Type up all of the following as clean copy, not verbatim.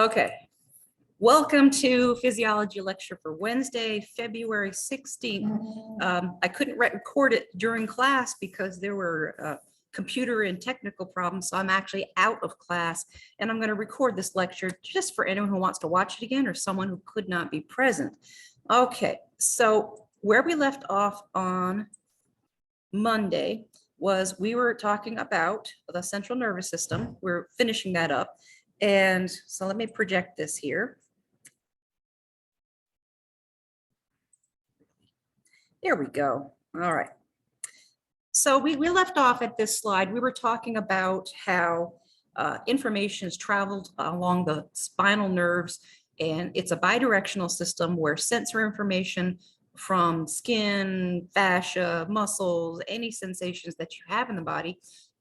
Okay, welcome to Physiology lecture for Wednesday, February 16th. I couldn't record it during class because there were computer and technical problems, so I'm actually out of class, and I'm going to record this lecture just for anyone who wants to watch it again or someone who could not be present. Okay, so where we left off on Monday was we were talking about the central nervous system. We're finishing that up. And so let me project this here. There we go. All right. So we left off at this slide. We were talking about how information is traveled along the spinal nerves, and it's a bidirectional system where sensory information from skin, fascia, muscles, any sensations that you have in the body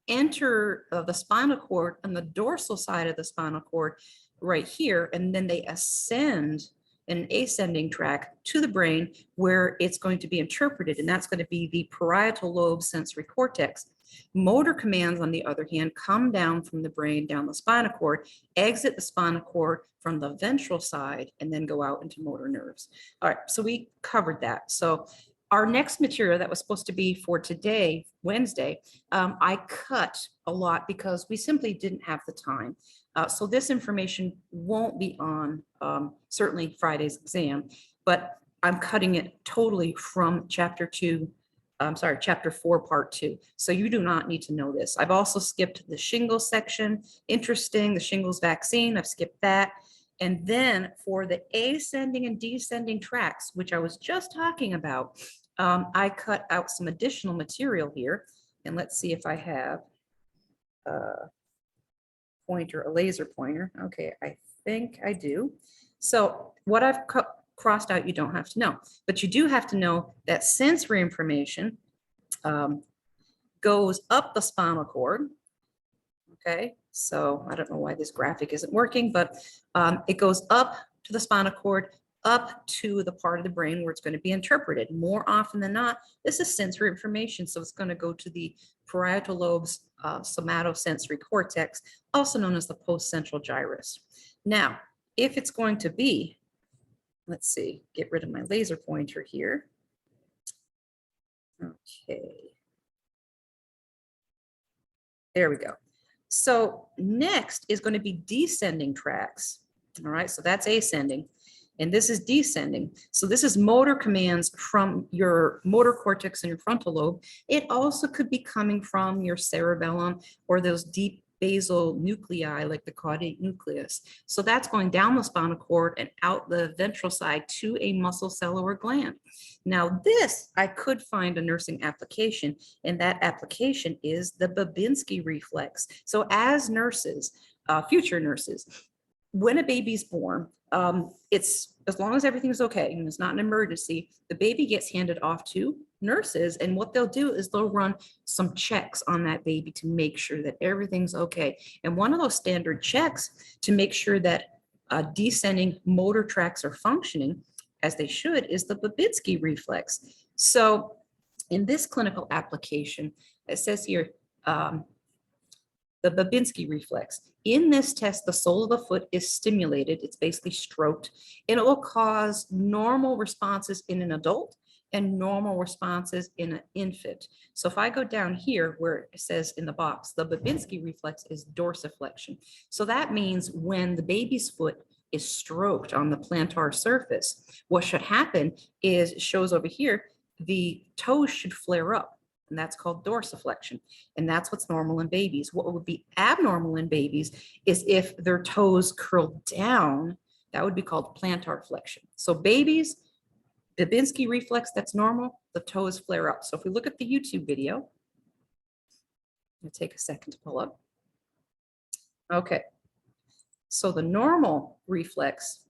enter the spinal cord on the dorsal side of the spinal cord right here, and then they ascend in an ascending track to the brain where it's going to be interpreted, and that's going to be the parietal lobe sensory cortex. Motor commands, on the other hand, come down from the brain down the spinal cord, exit the spinal cord from the ventral side, and then go out into motor nerves. All right, so we covered that. So our next material that was supposed to be for today, Wednesday, I cut a lot because we simply didn't have the time. So this information won't be on certainly Friday's exam, but I'm cutting it totally from chapter 4, part 2. So you do not need to know this. I've also skipped the shingles section. Interesting, the shingles vaccine, I've skipped that. And then for the ascending and descending tracts, which I was just talking about, I cut out some additional material here. And let's see if I have a laser pointer. Okay, I think I do. So what I've crossed out, you don't have to know, but you do have to know that sensory information goes up the spinal cord. Okay, so I don't know why this graphic isn't working, but it goes up to the spinal cord, up to the part of the brain where it's going to be interpreted. More often than not, this is sensory information, so it's going to go to the parietal lobe's somatosensory cortex, also known as the postcentral gyrus. Now, if it's going to be, let's see, get rid of my laser pointer here. Okay. There we go. So next is going to be descending tracts. All right, so that's ascending, and this is descending. So this is motor commands from your motor cortex and your frontal lobe. It also could be coming from your cerebellum or those deep basal nuclei like the caudate nucleus. So that's going down the spinal cord and out the ventral side to a muscle cell or gland. Now this, I could find a nursing application, and that application is the Babinski reflex. So as nurses, future nurses, when a baby's born, it's as long as everything's okay and it's not an emergency, the baby gets handed off to nurses, and what they'll do is they'll run some checks on that baby to make sure that everything's okay. And one of those standard checks to make sure that descending motor tracts are functioning as they should is the Babinski reflex. So in this clinical application, it says here, the Babinski reflex. In this test, the sole of the foot is stimulated. It's basically stroked, and it will cause normal responses in an adult and normal responses in an infant. So if I go down here where it says in the box, the Babinski reflex is dorsiflexion. So that means when the baby's foot is stroked on the plantar surface, what should happen is, it shows over here, the toes should flare up. And that's called dorsiflexion. And that's what's normal in babies. What would be abnormal in babies is if their toes curl down, that would be called plantar flexion. So babies, Babinski reflex, that's normal, the toes flare up. So if we look at the YouTube video, it'll take a second to pull up. Okay, so the normal reflex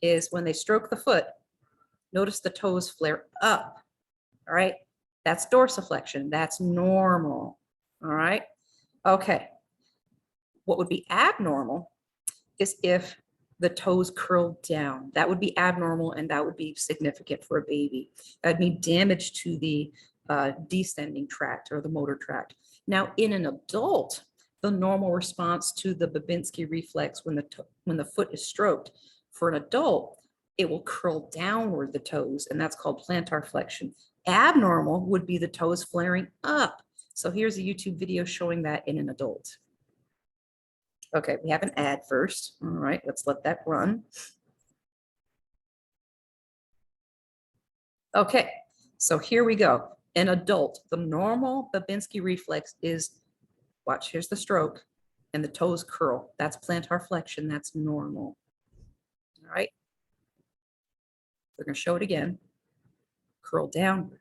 is when they stroke the foot, notice the toes flare up, all right? That's dorsiflexion. That's normal. All right. Okay. What would be abnormal is if the toes curl down. That would be abnormal, and that would be significant for a baby. That'd mean damage to the descending tract or the motor tract. Now, in an adult, the normal response to the Babinski reflex when the foot is stroked. For an adult, it will curl downward the toes, and that's called plantar flexion. Abnormal would be the toes flaring up. So here's a YouTube video showing that in an adult. Okay, we have an ad first. All right, let's let that run. Okay, so here we go. An adult, the normal Babinski reflex is, watch, here's the stroke, and the toes curl. That's plantar flexion, that's normal. All right, we're gonna show it again. Curl downward.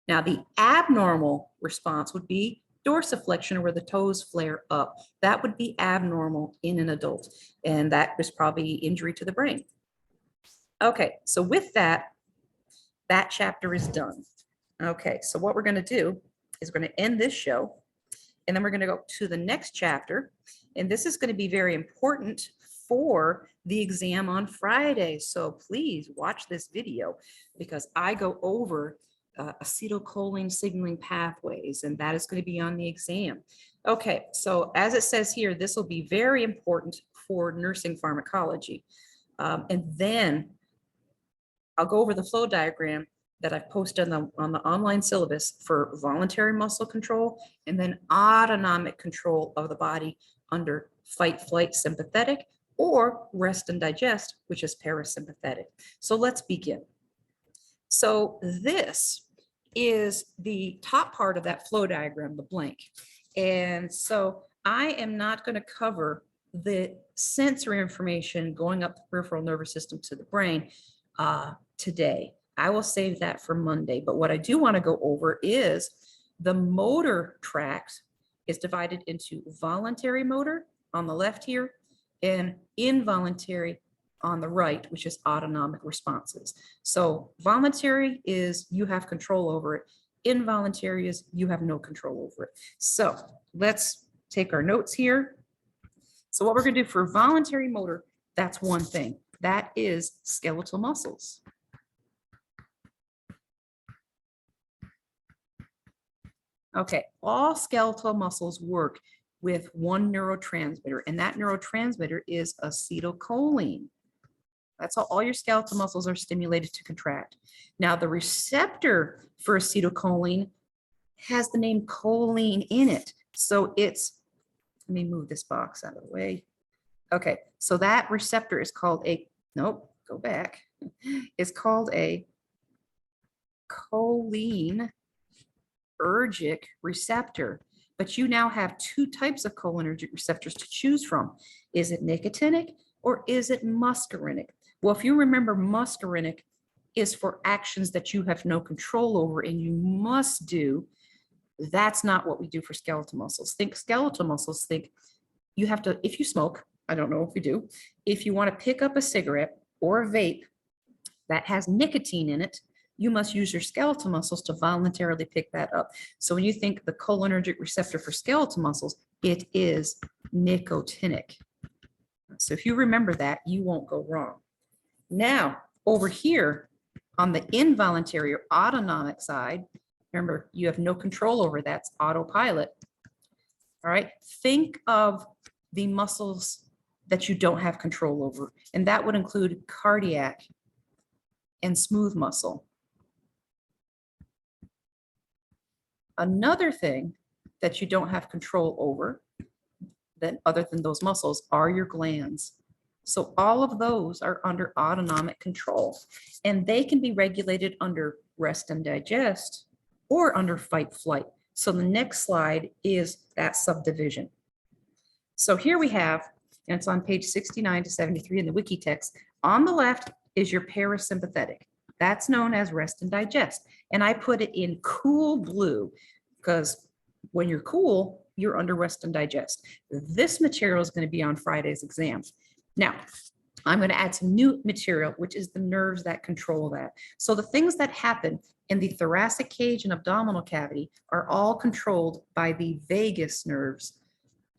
Now the abnormal response would be dorsiflexion, where the toes flare up. That would be abnormal in an adult, and that is probably injury to the brain. Okay, so with that, that chapter is done. Okay, so what we're going to do is we're going to end this show, and then we're going to go to the next chapter, and this is going to be very important for the exam on Friday. So please watch this video because I go over acetylcholine signaling pathways, and that is going to be on the exam. Okay, so as it says here, this will be very important for nursing pharmacology. And then I'll go over the flow diagram that I've posted on the online syllabus for voluntary muscle control, and then autonomic control of the body under fight, flight, sympathetic, or rest and digest, which is parasympathetic. So let's begin. So this is the top part of that flow diagram, the blank. And so I am not going to cover the sensory information going up the peripheral nervous system to the brain today. I will save that for Monday. But what I do want to go over is the motor tract is divided into voluntary motor on the left here and involuntary on the right, which is autonomic responses. So voluntary is you have control over it. Involuntary is you have no control over it. So let's take our notes here. So what we're going to do for voluntary motor, that's one thing. That is skeletal muscles. Okay, all skeletal muscles work with one neurotransmitter, and that neurotransmitter is acetylcholine. That's all your skeletal muscles are stimulated to contract. Now, the receptor for acetylcholine has the name choline in it. So it's, let me move this box out of the way. Okay, so that receptor is called a, nope, go back. It's called a cholinergic receptor. But you now have two types of cholinergic receptors to choose from. Is it nicotinic or is it muscarinic? Well, if you remember, muscarinic is for actions that you have no control over and you must do. That's not what we do for skeletal muscles. Think skeletal muscles, think you have to, if you smoke, I don't know if you do, if you want to pick up a cigarette or a vape that has nicotine in it, you must use your skeletal muscles to voluntarily pick that up. So when you think the cholinergic receptor for skeletal muscles, it is nicotinic. So if you remember that, you won't go wrong. Now, over here on the involuntary or autonomic side, remember, you have no control over that's autopilot. All right, think of the muscles that you don't have control over, and that would include cardiac and smooth muscle. Another thing that you don't have control over, that other than those muscles, are your glands. So all of those are under autonomic control, and they can be regulated under rest and digest or under fight flight. So the next slide is that subdivision. So here we have, and it's on page 69 to 73 in the wiki text. On the left is your parasympathetic. That's known as rest and digest. And I put it in cool blue because when you're cool, you're under rest and digest. This material is going to be on Friday's exam. Now, I'm going to add some new material, which is the nerves that control that. So the things that happen in the thoracic cage and abdominal cavity are all controlled by the vagus nerves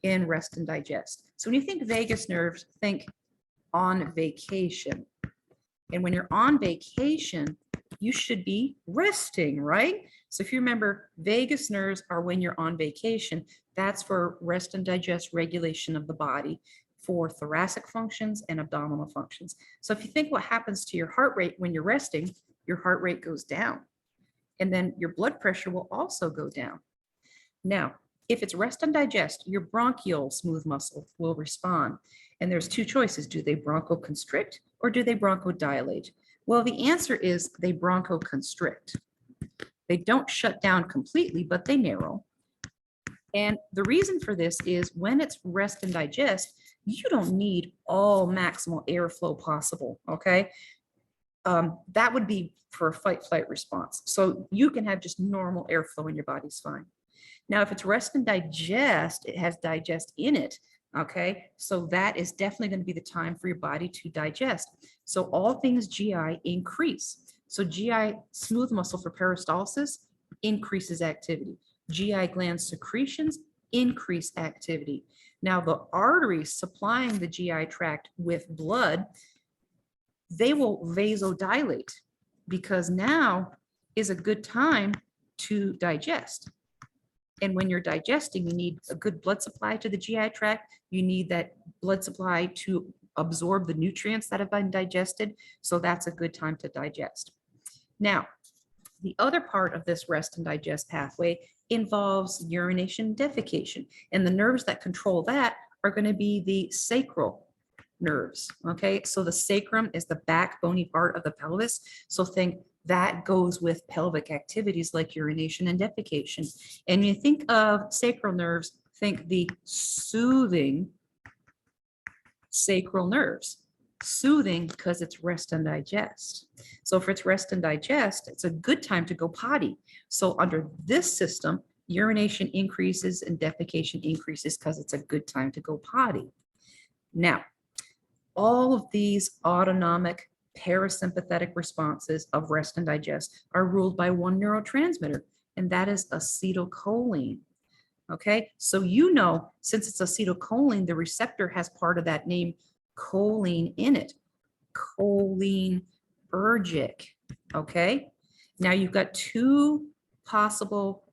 in rest and digest. So when you think vagus nerves, think on vacation. And when you're on vacation, you should be resting, right? So if you remember, vagus nerves are when you're on vacation. That's for rest and digest regulation of the body for thoracic functions and abdominal functions. So if you think what happens to your heart rate when you're resting, your heart rate goes down. And then your blood pressure will also go down. Now, if it's rest and digest, your bronchial smooth muscle will respond. And there's two choices. Do they bronchoconstrict or do they bronchodilate? Well, the answer is they bronchoconstrict. They don't shut down completely, but they narrow. And the reason for this is when it's rest and digest, you don't need all maximal airflow possible, okay? That would be for a fight-flight response. So you can have just normal airflow and your body's fine. Now, if it's rest and digest, it has digest in it, okay? So that is definitely going to be the time for your body to digest. So all things GI increase. So GI smooth muscle for peristalsis increases activity. GI gland secretions increase activity. Now, the arteries supplying the GI tract with blood, they will vasodilate because now is a good time to digest. And when you're digesting, you need a good blood supply to the GI tract. You need that blood supply to absorb the nutrients that have been digested. So that's a good time to digest. Now, the other part of this rest and digest pathway involves urination and defecation. And the nerves that control that are going to be the sacral nerves. Okay, so the sacrum is the backbony part of the pelvis. So think that goes with pelvic activities like urination and defecation. And you think of sacral nerves, think the soothing sacral nerves. Soothing because it's rest and digest. So if it's rest and digest, it's a good time to go potty. So under this system, urination increases and defecation increases because it's a good time to go potty. Now, all of these autonomic parasympathetic responses of rest and digest are ruled by one neurotransmitter, and that is acetylcholine. Okay, so you know, since it's acetylcholine, the receptor has part of that name choline in it, cholinergic. Okay, now you've got two possible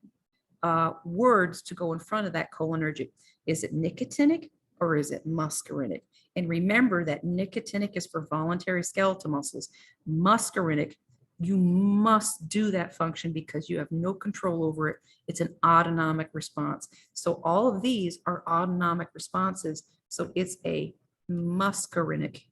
words to go in front of that cholinergic. Is it nicotinic or is it muscarinic? And remember that nicotinic is for voluntary skeletal muscles. Muscarinic, you must do that function because you have no control over it. It's an autonomic response. So all of these are autonomic responses. So it's a muscarinic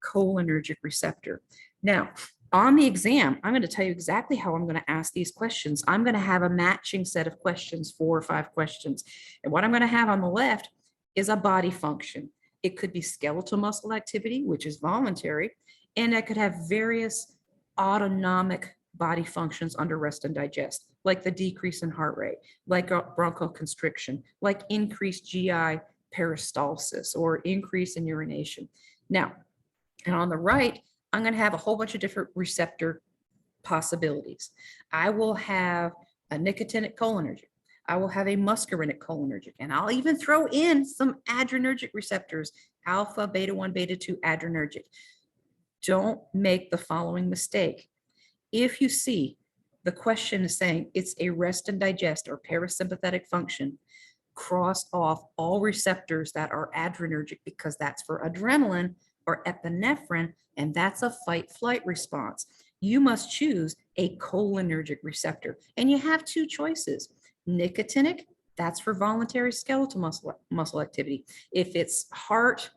cholinergic receptor. Now, on the exam, I'm going to tell you exactly how I'm going to ask these questions. I'm going to have a matching set of questions, 4 or 5 questions. And what I'm going to have on the left is a body function. It could be skeletal muscle activity, which is voluntary, and I could have various autonomic body functions under rest and digest, like the decrease in heart rate, like bronchoconstriction, like increased GI peristalsis or increase in urination. Now, and on the right, I'm going to have a whole bunch of different receptor possibilities. I will have a nicotinic cholinergic. I will have a muscarinic cholinergic, and I'll even throw in some adrenergic receptors, alpha, beta 1, beta 2 adrenergic. Don't make the following mistake. If you see the question is saying it's a rest and digest or parasympathetic function, cross off all receptors that are adrenergic because that's for adrenaline or epinephrine, and that's a fight-flight response. You must choose a cholinergic receptor, and you have 2 choices. Nicotinic, that's for voluntary skeletal muscle activity. If it's heart,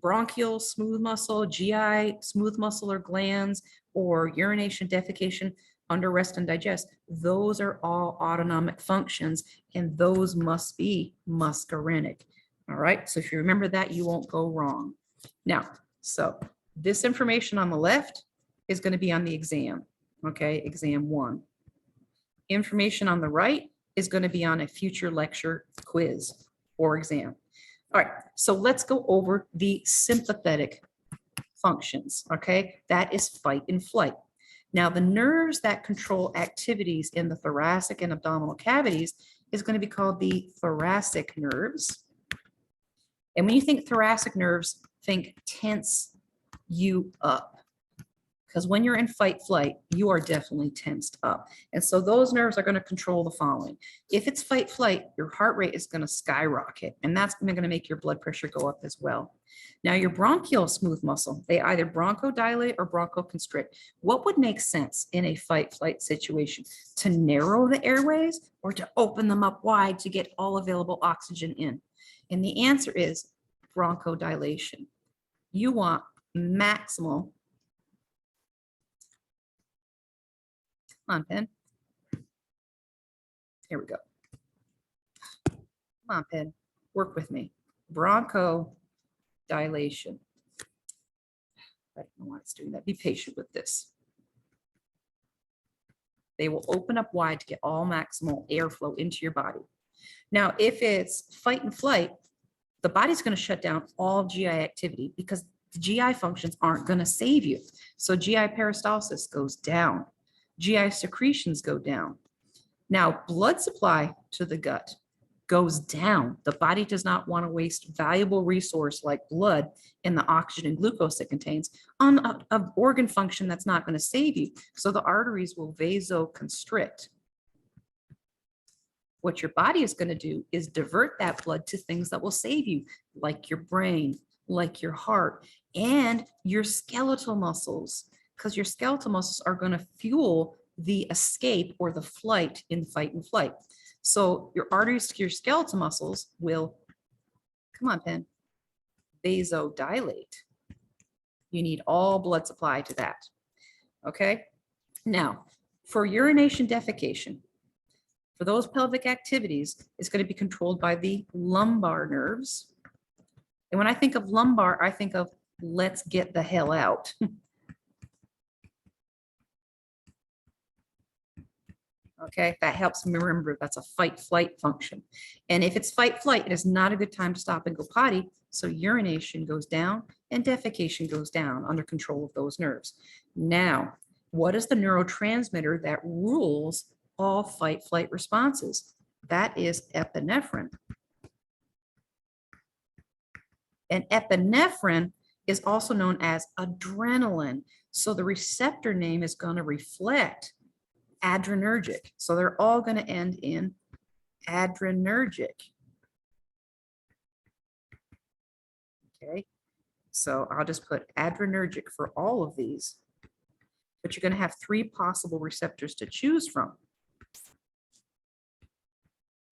bronchial smooth muscle, GI smooth muscle or glands, or urination, defecation under rest and digest, those are all autonomic functions, and those must be muscarinic. All right, so if you remember that, you won't go wrong. Now, so this information on the left is going to be on the exam, okay, exam 1. Information on the right is going to be on a future lecture quiz or exam. All right, so let's go over the sympathetic functions, okay? That is fight and flight. Now, the nerves that control activities in the thoracic and abdominal cavities is going to be called the thoracic nerves. And when you think thoracic nerves, think tense you up. Because when you're in fight flight, you are definitely tensed up. And so those nerves are going to control the following. If it's fight flight, your heart rate is going to skyrocket, and that's going to make your blood pressure go up as well. Now, your bronchial smooth muscle, they either bronchodilate or bronchoconstrict. What would make sense in a fight flight situation? To narrow the airways or to open them up wide to get all available oxygen in? And the answer is bronchodilation. You want maximal. Come on, pen. Here we go. Come on, pen. Work with me. Bronchodilation. I don't know why it's doing that. Be patient with this. They will open up wide to get all maximal airflow into your body. Now, if it's fight and flight, the body's going to shut down all GI activity because the GI functions aren't going to save you. So GI peristalsis goes down. GI secretions go down. Now, blood supply to the gut goes down. The body does not want to waste valuable resource like blood and the oxygen and glucose it contains on an organ function that's not going to save you. So the arteries will vasoconstrict. What your body is going to do is divert that blood to things that will save you, like your brain, like your heart, and your skeletal muscles, because your skeletal muscles are going to fuel the escape or the flight in fight and flight. So your arteries, your skeletal muscles will, come on, pen, vasodilate. You need all blood supply to that. Okay. Now, for urination, defecation, for those pelvic activities, it's going to be controlled by the lumbar nerves. And when I think of lumbar, I think of let's get the hell out. Okay, that helps me remember that's a fight flight function. And if it's fight flight, it is not a good time to stop and go potty. So urination goes down and defecation goes down under control of those nerves. Now, what is the neurotransmitter that rules all fight flight responses? That is epinephrine. And epinephrine is also known as adrenaline. So the receptor name is going to reflect adrenergic. So they're all going to end in adrenergic. Okay, so I'll just put adrenergic for all of these, but you're going to have 3 possible receptors to choose from.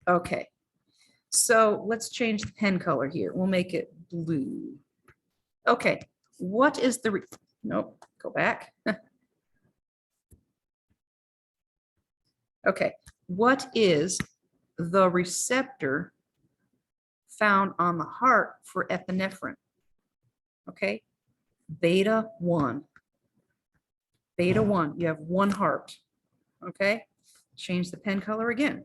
Okay, so let's change the pen color here. We'll make it blue. Okay, what is the, nope, go back. Okay, what is the receptor found on the heart for epinephrine? Okay, beta 1. Beta 1, you have 1 heart. Okay, change the pen color again,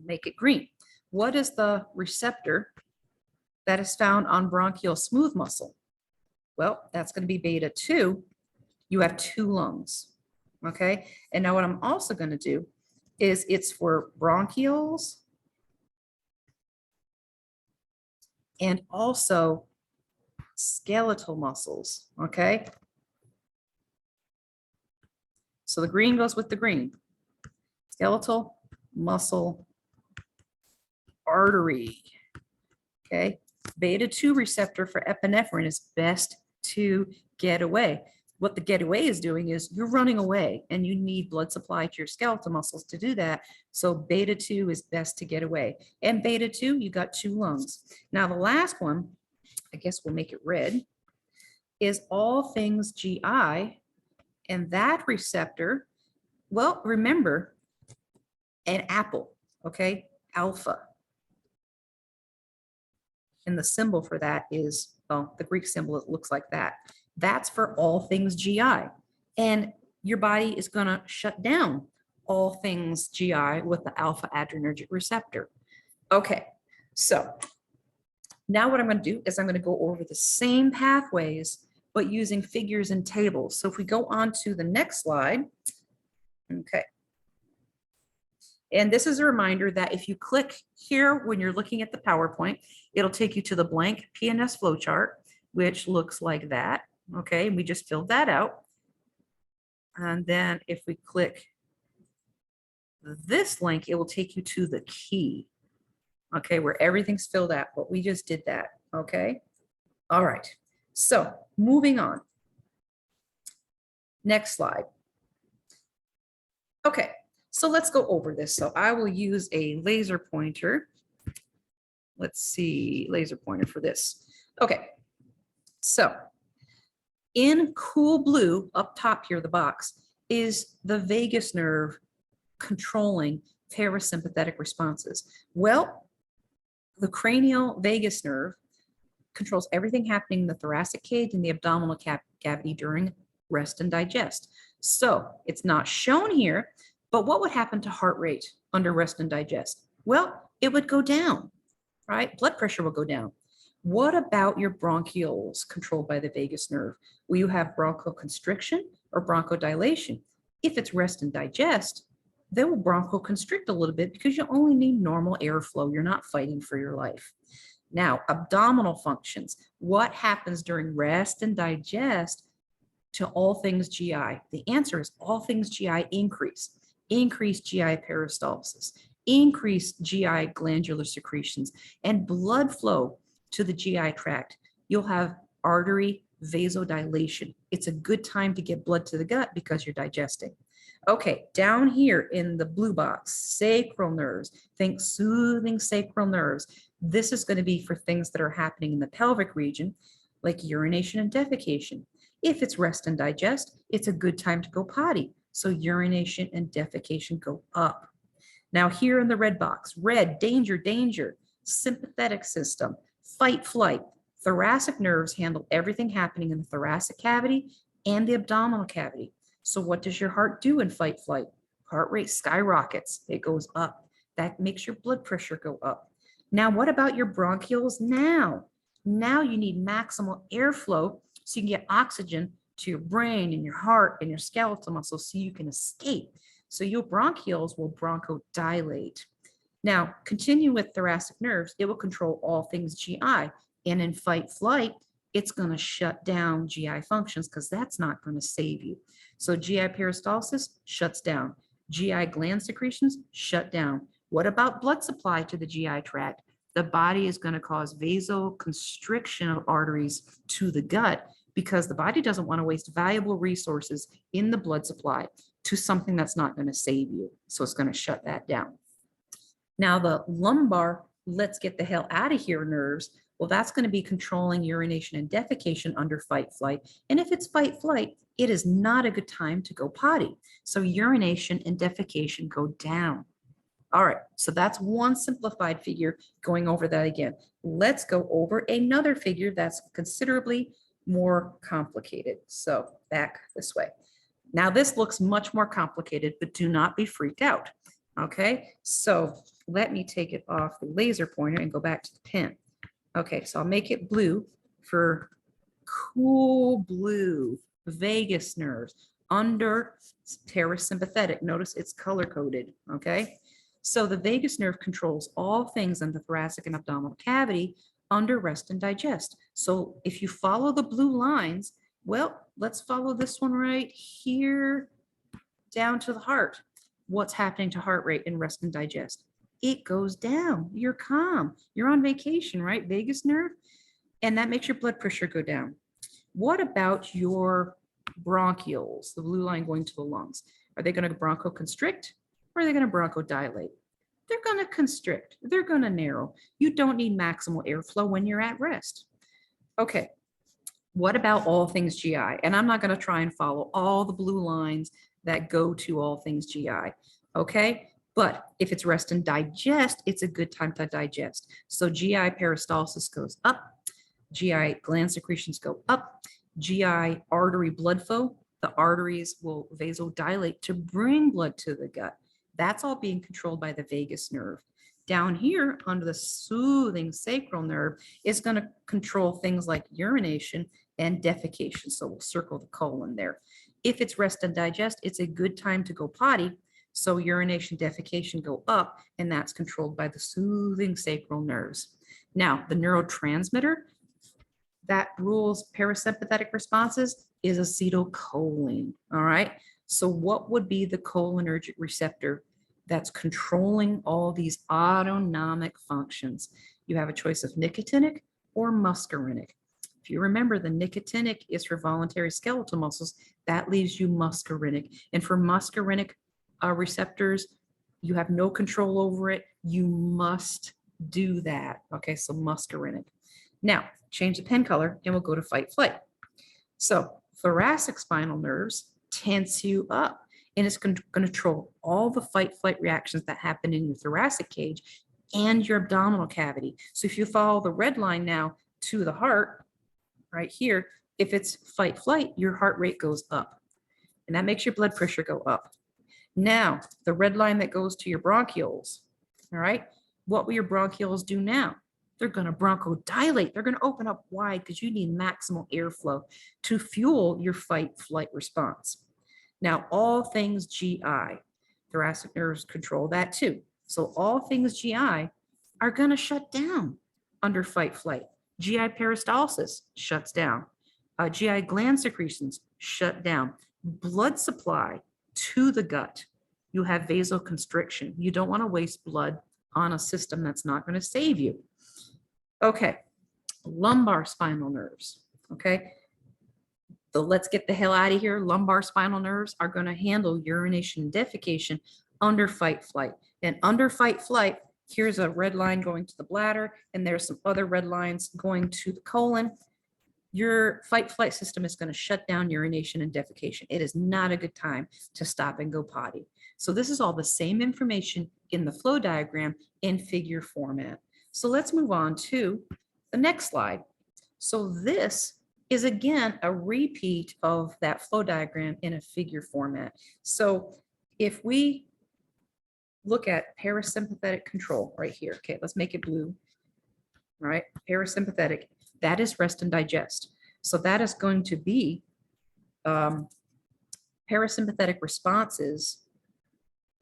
make it green. What is the receptor that is found on bronchial smooth muscle? Well, that's going to be beta 2. You have 2 lungs. Okay, and now what I'm also going to do is it's for bronchioles and also skeletal muscles, okay? So the green goes with the green. Skeletal muscle artery, okay? Beta 2 receptor for epinephrine is best to get away. What the getaway is doing is you're running away and you need blood supply to your skeletal muscles to do that. So beta 2 is best to get away. And beta 2, you got 2 lungs. Now the last one, I guess we'll make it red, is all things GI. And that receptor, well, remember, an apple, okay, alpha. And the symbol for that is, well, the Greek symbol, it looks like that. That's for all things GI. And your body is going to shut down all things GI with the alpha adrenergic receptor. Okay, so now what I'm going to do is I'm going to go over the same pathways, but using figures and tables. So if we go on to the next slide, okay. And this is a reminder that if you click here when you're looking at the PowerPoint, it'll take you to the blank PNS flowchart, which looks like that. Okay, and we just filled that out. And then if we click this link, it will take you to the key, okay, where everything's filled out, but we just did that, okay? All right, so moving on. Next slide. Okay, so let's go over this. So I will use a laser pointer. Let's see, laser pointer for this. Okay, so in cool blue, up top here, the box, is the vagus nerve controlling parasympathetic responses. Well, the cranial vagus nerve controls everything happening in the thoracic cage and the abdominal cavity during rest and digest. So it's not shown here, but what would happen to heart rate under rest and digest? Well, it would go down, right? Blood pressure will go down. What about your bronchioles controlled by the vagus nerve? Will you have bronchoconstriction or bronchodilation? If it's rest and digest, they will bronchoconstrict a little bit because you only need normal airflow. You're not fighting for your life. Now, abdominal functions. What happens during rest and digest to all things GI? The answer is all things GI increase. Increased GI peristalsis, increased GI glandular secretions, and blood flow to the GI tract. You'll have artery vasodilation. It's a good time to get blood to the gut because you're digesting. Okay, down here in the blue box, sacral nerves. Think soothing sacral nerves. This is going to be for things that are happening in the pelvic region, like urination and defecation. If it's rest and digest, it's a good time to go potty. So urination and defecation go up. Now here in the red box, red, danger, danger, sympathetic system, fight, flight. Thoracic nerves handle everything happening in the thoracic cavity and the abdominal cavity. So what does your heart do in fight, flight? Heart rate skyrockets, it goes up. That makes your blood pressure go up. Now, what about your bronchioles now? Now you need maximal airflow so you can get oxygen to your brain and your heart and your skeletal muscles so you can escape. So your bronchioles will bronchodilate. Now, continue with thoracic nerves. It will control all things GI. And in fight flight, it's going to shut down GI functions because that's not going to save you. So GI peristalsis shuts down. GI gland secretions shut down. What about blood supply to the GI tract? The body is going to cause vasoconstriction of arteries to the gut because the body doesn't want to waste valuable resources in the blood supply to something that's not going to save you. So it's going to shut that down. Now the lumbar, let's get the hell out of here nerves. Well, that's going to be controlling urination and defecation under fight flight. And if it's fight flight, it is not a good time to go potty. So urination and defecation go down. All right, so that's one simplified figure. Going over that again. Let's go over another figure that's considerably more complicated. So back this way. Now this looks much more complicated, but do not be freaked out. Okay, so let me take it off the laser pointer and go back to the pen. Okay, so I'll make it blue for cool blue, vagus nerves under parasympathetic. Notice it's color coded, okay? So the vagus nerve controls all things in the thoracic and abdominal cavity under rest and digest. So if you follow the blue lines, well, let's follow this one right here down to the heart. What's happening to heart rate in rest and digest? It goes down. You're calm. You're on vacation, right? Vagus nerve. And that makes your blood pressure go down. What about your bronchioles, the blue line going to the lungs? Are they going to bronchoconstrict or are they going to bronchodilate? They're going to constrict. They're going to narrow. You don't need maximal airflow when you're at rest. Okay. What about all things GI? And I'm not going to try and follow all the blue lines that go to all things GI. Okay. But if it's rest and digest, it's a good time to digest. So GI peristalsis goes up. GI gland secretions go up. GI artery blood flow, the arteries will vasodilate to bring blood to the gut. That's all being controlled by the vagus nerve. Down here under the soothing sacral nerve is going to control things like urination and defecation. So we'll circle the colon there. If it's rest and digest, it's a good time to go potty. So urination, defecation go up, and that's controlled by the soothing sacral nerves. Now, the neurotransmitter that rules parasympathetic responses is acetylcholine, all right? So what would be the cholinergic receptor that's controlling all these autonomic functions? You have a choice of nicotinic or muscarinic. If you remember, the nicotinic is for voluntary skeletal muscles. That leaves you muscarinic. And for muscarinic receptors, you have no control over it. You must do that. Okay, so muscarinic. Now, change the pen color and we'll go to fight flight. So thoracic spinal nerves tense you up, and it's going to control all the fight flight reactions that happen in your thoracic cage and your abdominal cavity. So if you follow the red line now to the heart right here, if it's fight flight, your heart rate goes up, and that makes your blood pressure go up. Now, the red line that goes to your bronchioles, all right, what will your bronchioles do now? They're going to bronchodilate. They're going to open up wide because you need maximal airflow to fuel your fight flight response. Now, all things GI, thoracic nerves control that too. So all things GI are going to shut down under fight flight. GI peristalsis shuts down. GI gland secretions shut down. Blood supply to the gut. You have vasoconstriction. You don't want to waste blood on a system that's not going to save you. Okay, lumbar spinal nerves. Okay, so let's get the hell out of here. Lumbar spinal nerves are going to handle urination and defecation under fight flight. And under fight flight, here's a red line going to the bladder, and there's some other red lines going to the colon. Your fight flight system is going to shut down urination and defecation. It is not a good time to stop and go potty. So this is all the same information in the flow diagram in figure format. So let's move on to the next slide. So this is again a repeat of that flow diagram in a figure format. So if we look at parasympathetic control right here, okay, let's make it blue. All right, parasympathetic, that is rest and digest. So that is going to be parasympathetic responses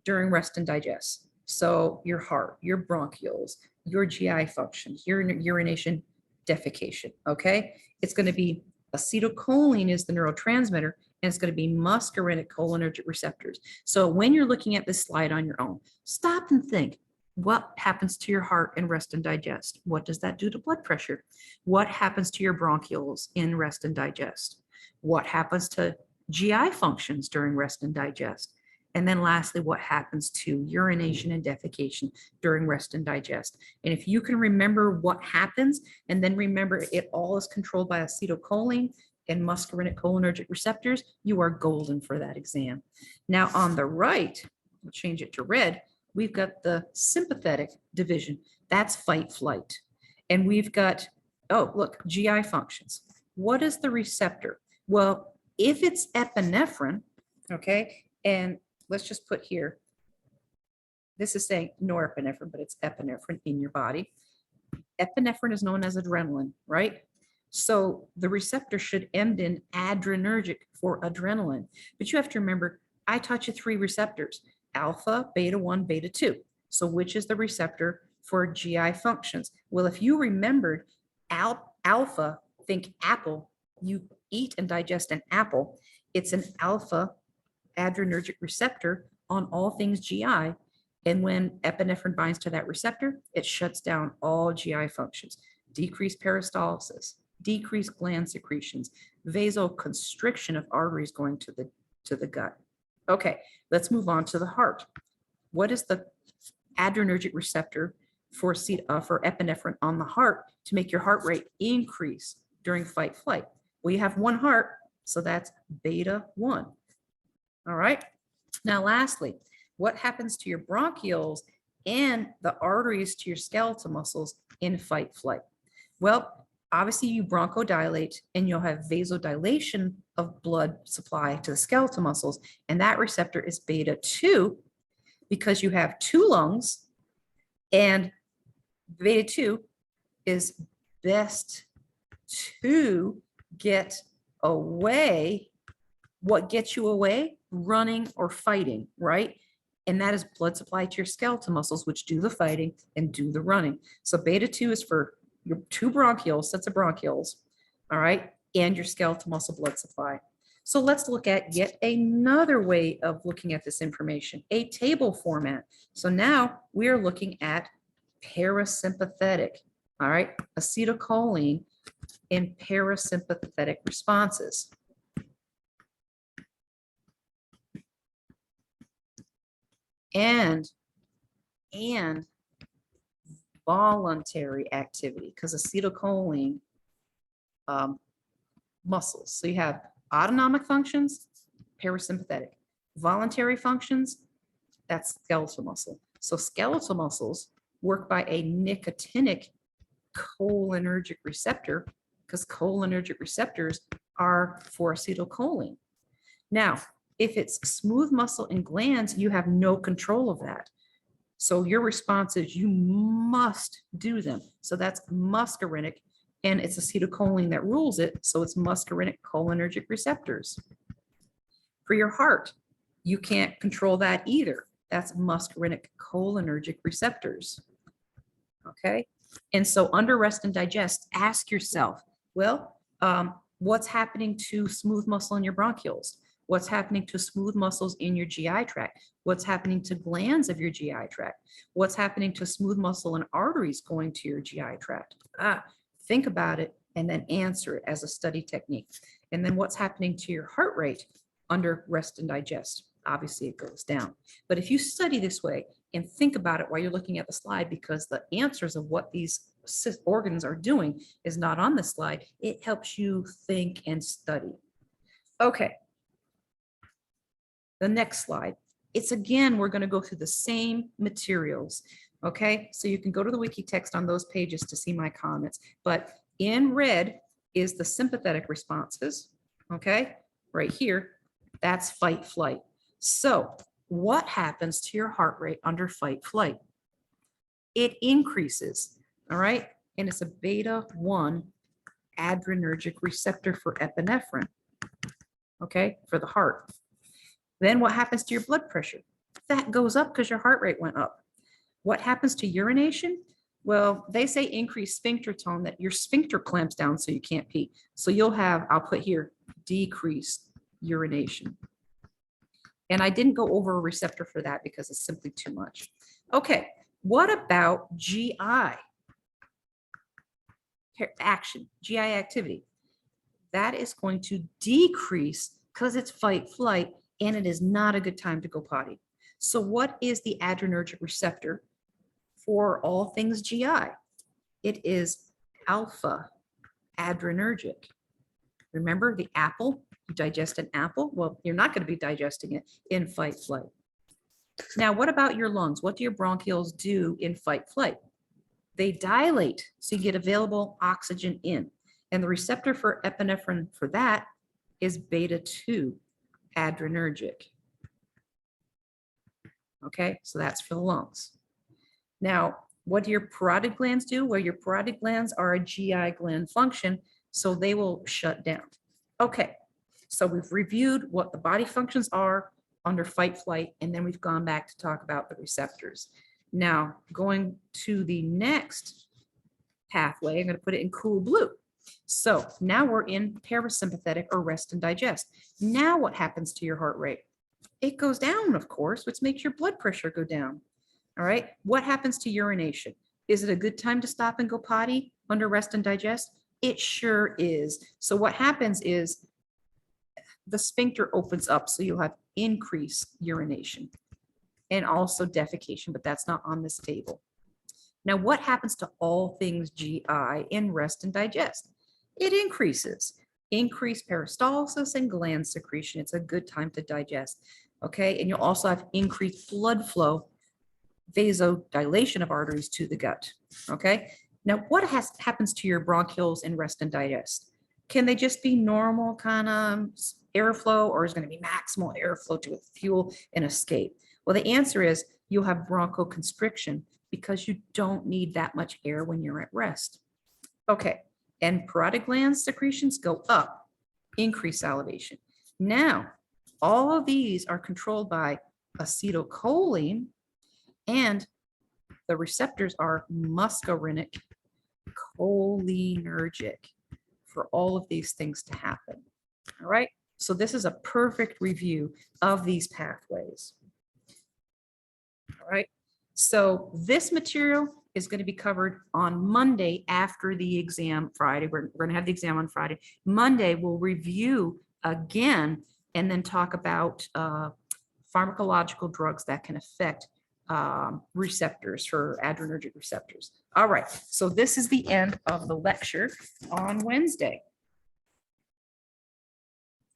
during rest and digest. So your heart, your bronchioles, your GI functions, your urination, defecation, okay? It's going to be acetylcholine is the neurotransmitter, and it's going to be muscarinic cholinergic receptors. So when you're looking at this slide on your own, stop and think, what happens to your heart in rest and digest? What does that do to blood pressure? What happens to your bronchioles in rest and digest? What happens to GI functions during rest and digest? And then lastly, what happens to urination and defecation during rest and digest? And if you can remember what happens, and then remember it all is controlled by acetylcholine and muscarinic cholinergic receptors, you are golden for that exam. Now on the right, we'll change it to red, we've got the sympathetic division. That's fight flight. And we've got, oh, look, GI functions. What is the receptor? Well, if it's epinephrine, okay, and let's just put here, this is saying norepinephrine, but it's epinephrine in your body. Epinephrine is known as adrenaline, right? So the receptor should end in adrenergic for adrenaline. But you have to remember, I taught you 3 receptors, alpha, beta 1, beta 2. So which is the receptor for GI functions? Well, if you remembered alpha, think apple, you eat and digest an apple. It's an alpha adrenergic receptor on all things GI. And when epinephrine binds to that receptor, it shuts down all GI functions, decreased peristalsis, decreased gland secretions, vasoconstriction of arteries going to the gut. Okay, let's move on to the heart. What is the adrenergic receptor for epinephrine on the heart to make your heart rate increase during fight flight? Well, you have one heart, so that's beta 1. All right. Now, lastly, what happens to your bronchioles and the arteries to your skeletal muscles in fight flight? Well, obviously you bronchodilate and you'll have vasodilation of blood supply to the skeletal muscles. And that receptor is beta 2 because you have 2 lungs, and beta 2 is best to get away. What gets you away? Running or fighting, right? And that is blood supply to your skeletal muscles, which do the fighting and do the running. So beta 2 is for your 2 bronchioles, sets of bronchioles, all right, and your skeletal muscle blood supply. So let's look at yet another way of looking at this information, a table format. So now we are looking at parasympathetic, all right, acetylcholine in parasympathetic responses. And voluntary activity, because acetylcholine muscles. So you have autonomic functions, parasympathetic. Voluntary functions, that's skeletal muscle. So skeletal muscles work by a nicotinic cholinergic receptor, because cholinergic receptors are for acetylcholine. Now, if it's smooth muscle and glands, you have no control of that. So your responses, you must do them. So that's muscarinic, and it's acetylcholine that rules it. So it's muscarinic cholinergic receptors. For your heart, you can't control that either. That's muscarinic cholinergic receptors. Okay. And so under rest and digest, ask yourself, well, what's happening to smooth muscle in your bronchioles? What's happening to smooth muscles in your GI tract? What's happening to glands of your GI tract? What's happening to smooth muscle and arteries going to your GI tract? Think about it and then answer it as a study technique. And then what's happening to your heart rate under rest and digest? Obviously it goes down. But if you study this way and think about it while you're looking at the slide, because the answers of what these organs are doing is not on the slide, it helps you think and study. Okay. The next slide. It's again, we're going to go through the same materials. Okay, so you can go to the wiki text on those pages to see my comments, but in red is the sympathetic responses. Okay, right here, that's fight flight. So what happens to your heart rate under fight flight? It increases. All right, and it's a beta 1 adrenergic receptor for epinephrine. Okay, for the heart. Then what happens to your blood pressure? That goes up because your heart rate went up. What happens to urination? Well, they say increased sphincter tone, that your sphincter clamps down so you can't pee. So you'll have, I'll put here, decreased urination. And I didn't go over a receptor for that because it's simply too much. Okay, what about GI action, GI activity? That is going to decrease because it's fight flight, and it is not a good time to go potty. So what is the adrenergic receptor for all things GI? It is alpha adrenergic. Remember the apple? You digest an apple? Well, you're not going to be digesting it in fight flight. Now, what about your lungs? What do your bronchioles do in fight flight? They dilate, so you get available oxygen in. And the receptor for epinephrine for that is beta 2 adrenergic. Okay, so that's for the lungs. Now, what do your parotid glands do? Well, your parotid glands are a GI gland function, so they will shut down. Okay, so we've reviewed what the body functions are under fight flight, and then we've gone back to talk about the receptors. Now, going to the next pathway, I'm going to put it in cool blue. So now we're in parasympathetic or rest and digest. Now what happens to your heart rate? It goes down, of course, which makes your blood pressure go down. All right. What happens to urination? Is it a good time to stop and go potty under rest and digest? It sure is. So what happens is the sphincter opens up, so you'll have increased urination and also defecation, but that's not on this table. Now, what happens to all things GI in rest and digest? It increases. Increased peristalsis and gland secretion. It's a good time to digest. Okay, and you'll also have increased blood flow, vasodilation of arteries to the gut. Okay, now what happens to your bronchioles in rest and digest? Can they just be normal kind of airflow, or is going to be maximal airflow to fuel and escape? Well, the answer is you'll have bronchoconstriction because you don't need that much air when you're at rest. Okay, and parotid gland secretions go up, increase salivation. Now, all of these are controlled by acetylcholine, and the receptors are muscarinic cholinergic for all of these things to happen. All right, So this is a perfect review of these pathways. All right. So this material is going to be covered on Monday after the exam Friday. We're going to have the exam on Friday. Monday, we'll review again and then talk about pharmacological drugs that can affect receptors for adrenergic receptors. All right. So this is the end of the lecture on Wednesday.